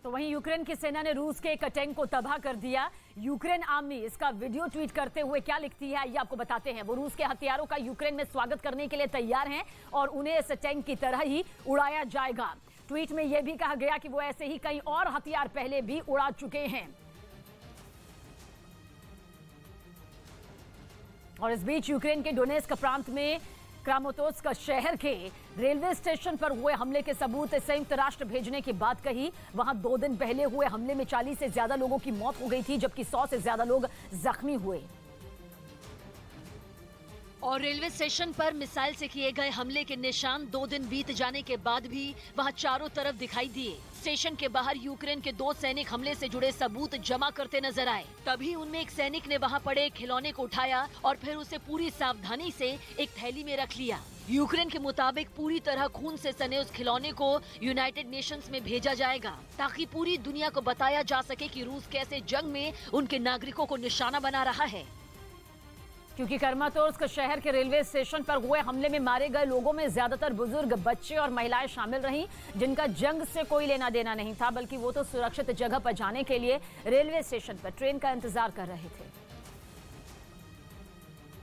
तो वहीं यूक्रेन की सेना ने रूस के एक टैंक को तबाह कर दिया। यूक्रेन आर्मी इसका वीडियो ट्वीट करते हुए क्या लिखती है ये आपको बताते हैं। वो रूस के हथियारों का यूक्रेन में स्वागत करने के लिए तैयार हैं और उन्हें इस टैंक की तरह ही उड़ाया जाएगा। ट्वीट में यह भी कहा गया कि वो ऐसे ही कई और हथियार पहले भी उड़ा चुके हैं। और इस बीच यूक्रेन के डोनेस्क प्रांत में क्रामातोर्स्क शहर के रेलवे स्टेशन पर हुए हमले के सबूत संयुक्त राष्ट्र भेजने की बात कही। वहां 2 दिन पहले हुए हमले में 40 से ज्यादा लोगों की मौत हो गई थी, जबकि 100 से ज्यादा लोग जख्मी हुए। और रेलवे स्टेशन पर मिसाइल से किए गए हमले के निशान 2 दिन बीत जाने के बाद भी वहां चारों तरफ दिखाई दिए। स्टेशन के बाहर यूक्रेन के 2 सैनिक हमले से जुड़े सबूत जमा करते नजर आए। तभी उनमें एक सैनिक ने वहां पड़े खिलौने को उठाया और फिर उसे पूरी सावधानी से एक थैली में रख लिया। यूक्रेन के मुताबिक पूरी तरह खून से सने उस खिलौने को यूनाइटेड नेशंस में भेजा जाएगा, ताकि पूरी दुनिया को बताया जा सके कि रूस कैसे जंग में उनके नागरिकों को निशाना बना रहा है। क्योंकि क्रामातोर्स्क शहर के रेलवे स्टेशन पर हुए हमले में मारे गए लोगों में ज्यादातर बुजुर्ग, बच्चे और महिलाएं शामिल रहीं, जिनका जंग से कोई लेना देना नहीं था, बल्कि वो तो सुरक्षित जगह पर जाने के लिए रेलवे स्टेशन पर ट्रेन का इंतजार कर रहे थे।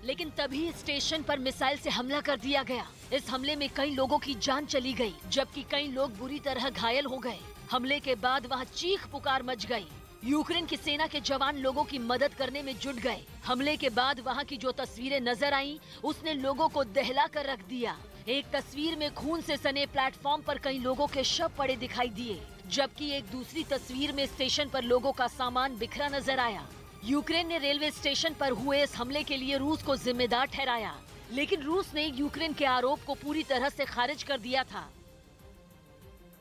लेकिन तभी स्टेशन पर मिसाइल से हमला कर दिया गया। इस हमले में कई लोगों की जान चली गई, जबकि कई लोग बुरी तरह घायल हो गए। हमले के बाद वहां चीख पुकार मच गई। यूक्रेन की सेना के जवान लोगों की मदद करने में जुट गए। हमले के बाद वहां की जो तस्वीरें नजर आईं, उसने लोगों को दहला कर रख दिया। एक तस्वीर में खून से सने प्लेटफॉर्म पर कई लोगों के शव पड़े दिखाई दिए, जबकि एक दूसरी तस्वीर में स्टेशन पर लोगों का सामान बिखरा नजर आया। यूक्रेन ने रेलवे स्टेशन पर हुए इस हमले के लिए रूस को जिम्मेदार ठहराया, लेकिन रूस ने यूक्रेन के आरोप को पूरी तरह से खारिज कर दिया था।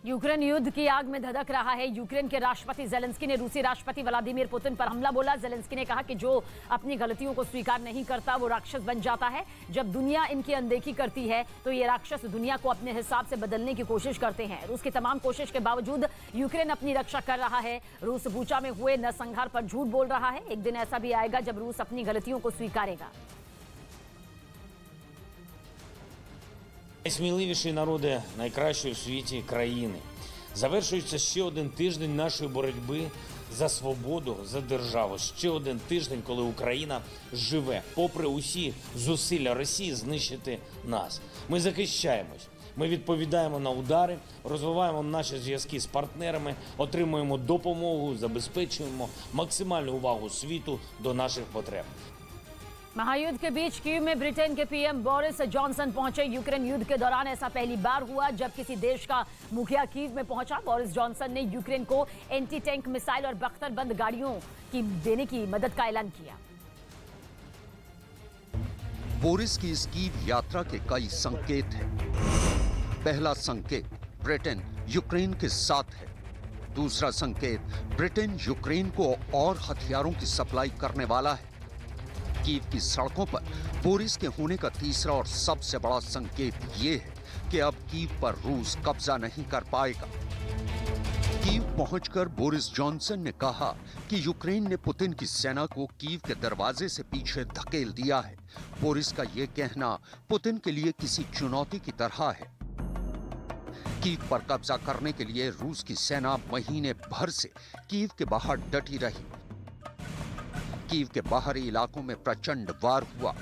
यूक्रेन युद्ध की आग में धधक रहा है। यूक्रेन के राष्ट्रपति जेलेंस्की ने रूसी राष्ट्रपति व्लादिमीर पुतिन पर हमला बोला। जेलेंस्की ने कहा कि जो अपनी गलतियों को स्वीकार नहीं करता वो राक्षस बन जाता है। जब दुनिया इनकी अनदेखी करती है तो ये राक्षस दुनिया को अपने हिसाब से बदलने की कोशिश करते हैं। रूस की तमाम कोशिश के बावजूद यूक्रेन अपनी रक्षा कर रहा है। रूस बुचा में हुए नरसंहार पर झूठ बोल रहा है। एक दिन ऐसा भी आएगा जब रूस अपनी गलतियों को स्वीकारेगा। Найсміливіші народи найкращої в світі країни. Завершується ще один тиждень нашої боротьби за свободу, за державу. Ще один тиждень, коли Україна живе, попри усі зусилля Росії знищити нас. Ми захищаємось, ми відповідаємо на удари, розвиваємо наші зв'язки з партнерами, отримуємо допомогу, забезпечуємо максимальну увагу світу до наших потреб. महायुद्ध के बीच कीव में ब्रिटेन के पीएम बोरिस जॉनसन पहुंचे। यूक्रेन युद्ध के दौरान ऐसा पहली बार हुआ जब किसी देश का मुखिया कीव में पहुंचा। बोरिस जॉनसन ने यूक्रेन को एंटी टैंक मिसाइल और बख्तरबंद गाड़ियों की देने की मदद का ऐलान किया। बोरिस की इस कीव यात्रा के कई संकेत हैं। पहला संकेत, ब्रिटेन यूक्रेन के साथ है। दूसरा संकेत, ब्रिटेन यूक्रेन को और हथियारों की सप्लाई करने वाला है। कीव की सड़कों पर बोरिस के होने का तीसरा और सबसे बड़ा संकेत ये है कि अब कीव पर रूस कब्जा नहीं कर पाएगा। कीव पहुंचकर बोरिस जॉनसन ने कहा कि यूक्रेन ने पुतिन की सेना को कीव के दरवाजे से पीछे धकेल दिया है। बोरिस का ये कहना पुतिन के लिए किसी चुनौती की तरह है। कीव पर कब्जा करने के लिए रूस की सेना महीने भर से कीव के बाहर डटी रही। कीव के बाहरी इलाकों में प्रचंड वार हुआ,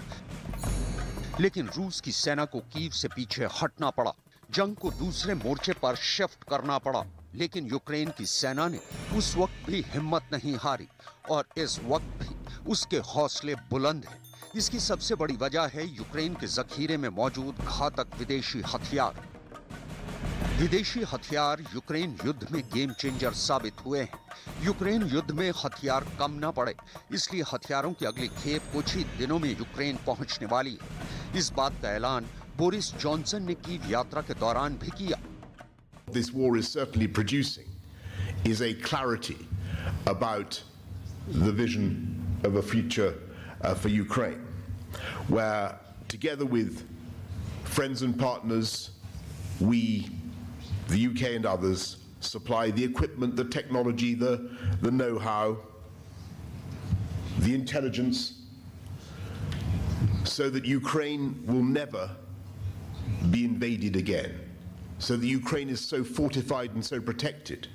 लेकिन रूस की सेना को कीव से पीछे हटना पड़ा। जंग को दूसरे मोर्चे पर शिफ्ट करना पड़ा, लेकिन यूक्रेन की सेना ने उस वक्त भी हिम्मत नहीं हारी और इस वक्त भी उसके हौसले बुलंद हैं। इसकी सबसे बड़ी वजह है यूक्रेन के जखीरे में मौजूद घातक विदेशी हथियार। विदेशी हथियार यूक्रेन युद्ध में गेम चेंजर साबित हुए हैं। यूक्रेन युद्ध में हथियार कम न पड़े, इसलिए हथियारों की अगली खेप कुछ ही दिनों में यूक्रेन पहुंचने वाली है। इस बात का ऐलान बोरिस जॉनसन ने कीव यात्रा के दौरान भी किया। This war is certainly producing is a clarity about the vision of a future for Ukraine, where together with friends and partners, we, the UK and others, supply the equipment, the technology, the know-how, the intelligence, so that Ukraine will never be invaded again. so that Ukraine is so fortified and so protected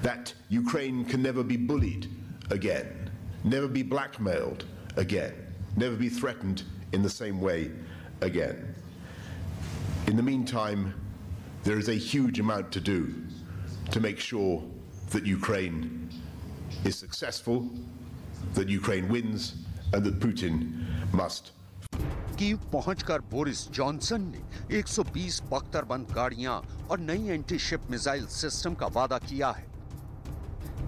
that Ukraine can never be bullied again, never be blackmailed again, never be threatened in the same way again. In the meantime, there is a huge amount to do to make sure that Ukraine is successful, that Ukraine wins, and that Putin must. Kyiv पहुंचकर Boris Johnson ने 120 बख्तरबंद गाड़ियां और नई anti ship missile system का वादा किया है।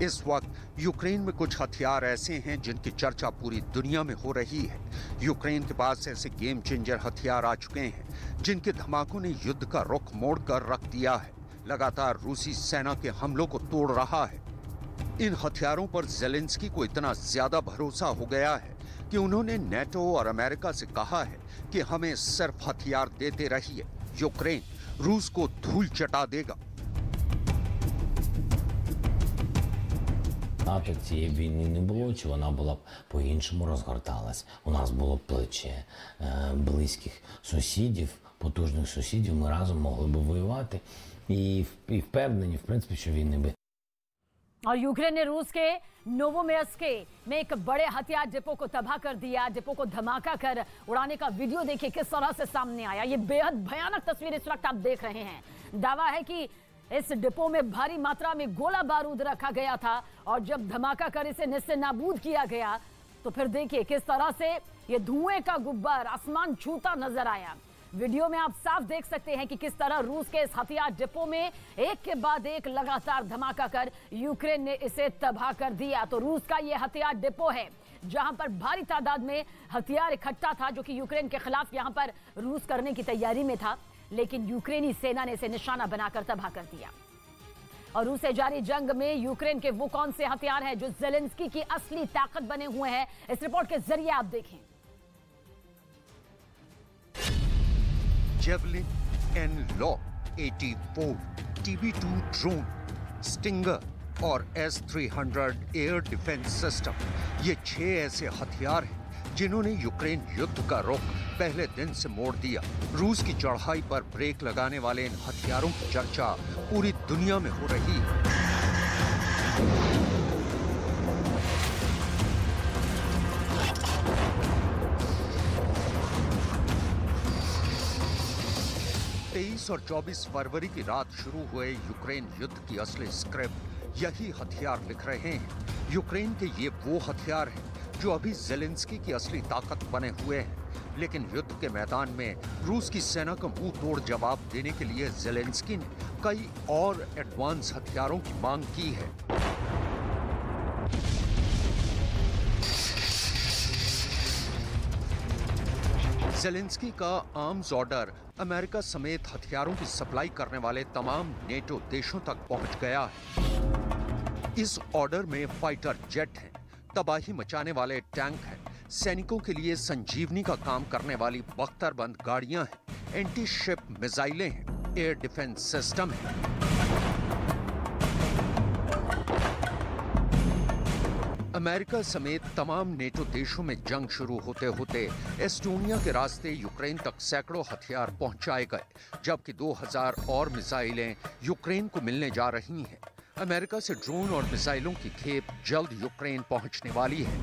इस वक्त यूक्रेन में कुछ हथियार ऐसे हैं जिनकी चर्चा पूरी दुनिया में हो रही है। यूक्रेन के पास ऐसे गेम चेंजर हथियार आ चुके हैं जिनके धमाकों ने युद्ध का रुख मोड़कर रख दिया है, लगातार रूसी सेना के हमलों को तोड़ रहा है। इन हथियारों पर ज़ेलेंस्की को इतना ज्यादा भरोसा हो गया है कि उन्होंने नेटो और अमेरिका से कहा है कि हमें सिर्फ हथियार देते रहिए, यूक्रेन रूस को धूल चटा देगा। НАТО цієї війни не було, чи вона була б по-іншому розгорталась. У нас було б плече близьких сусідів, потужних сусідів, ми разом могли б воювати і впевнені, в принципі, що війни би. और यूक्रेन ने रूस के नोवोमेयर्स्क में एक बड़े हथियार डिपो को तबाह कर दिया। डिपो को धमाका कर उड़ाने का वीडियो देखिए किस तरह से सामने आया। ये बेहद भयानक तस्वीर इस वक्त आप देख रहे हैं। दावा है कि इस डिपो में भारी मात्रा में गोला बारूद रखा गया था और जब धमाका कर इसे निस्से नाबूद किया गया तो फिर देखिए किस तरह से ये धुएं का गुब्बार आसमान छूता नजर आया। वीडियो में आप साफ देख सकते हैं कि किस तरह रूस के इस हथियार डिपो में एक के बाद एक लगातार धमाका कर यूक्रेन ने इसे तबाह कर दिया। तो रूस का ये हथियार डिपो है जहां पर भारी तादाद में हथियार इकट्ठा था जो कि यूक्रेन के खिलाफ यहां पर रूस करने की तैयारी में था, लेकिन यूक्रेनी सेना ने इसे निशाना बनाकर तबाह कर दिया। और रूस से जारी जंग में यूक्रेन के वो कौन से हथियार हैं जो ज़ेलेंस्की की असली ताकत बने हुए हैं, इस रिपोर्ट के जरिए आप देखें। जेवलिन, एनलॉक 84, TB2 ड्रोन, स्टिंगर और S-300 एयर डिफेंस सिस्टम, ये 6 ऐसे हथियार हैं जिन्होंने यूक्रेन युद्ध का रुख पहले दिन से मोड़ दिया। रूस की चढ़ाई पर ब्रेक लगाने वाले इन हथियारों की चर्चा पूरी दुनिया में हो रही है। और 24 फरवरी की रात शुरू हुए यूक्रेन युद्ध की असली स्क्रिप्ट यही हथियार लिख रहे हैं। यूक्रेन के ये वो हथियार हैं जो अभी ज़ेलेंस्की की असली ताकत बने हुए हैं, लेकिन युद्ध के मैदान में रूस की सेना का मुंह तोड़ जवाब देने के लिए ज़ेलेंस्की ने कई और एडवांस हथियारों की मांग की है। ज़ेलेंस्की का आर्म्स ऑर्डर अमेरिका समेत हथियारों की सप्लाई करने वाले तमाम नेटो देशों तक पहुंच गया है। इस ऑर्डर में फाइटर जेट हैं, तबाही मचाने वाले टैंक हैं, सैनिकों के लिए संजीवनी का काम करने वाली बख्तरबंद गाड़ियां हैं, एंटी शिप मिसाइलें हैं, एयर डिफेंस सिस्टम है। अमेरिका समेत तमाम नेटो देशों में जंग शुरू होते होते एस्टोनिया के रास्ते यूक्रेन तक सैकड़ों हथियार पहुंचाए गए, जबकि 2000 और मिसाइलें यूक्रेन को मिलने जा रही हैं। अमेरिका से ड्रोन और मिसाइलों की खेप जल्द यूक्रेन पहुंचने वाली है।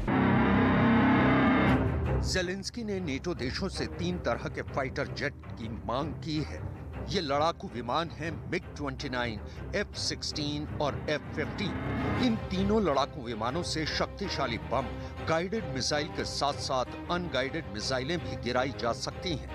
ज़ेलेंस्की ने नेटो देशों से 3 तरह के फाइटर जेट की मांग की है। ये लड़ाकू विमान हैं MiG-29, F-16 और F-15। इन तीनों लड़ाकू विमानों से शक्तिशाली बम, गाइडेड मिसाइल के साथ साथ अनगाइडेड मिसाइलें भी गिराई जा सकती हैं।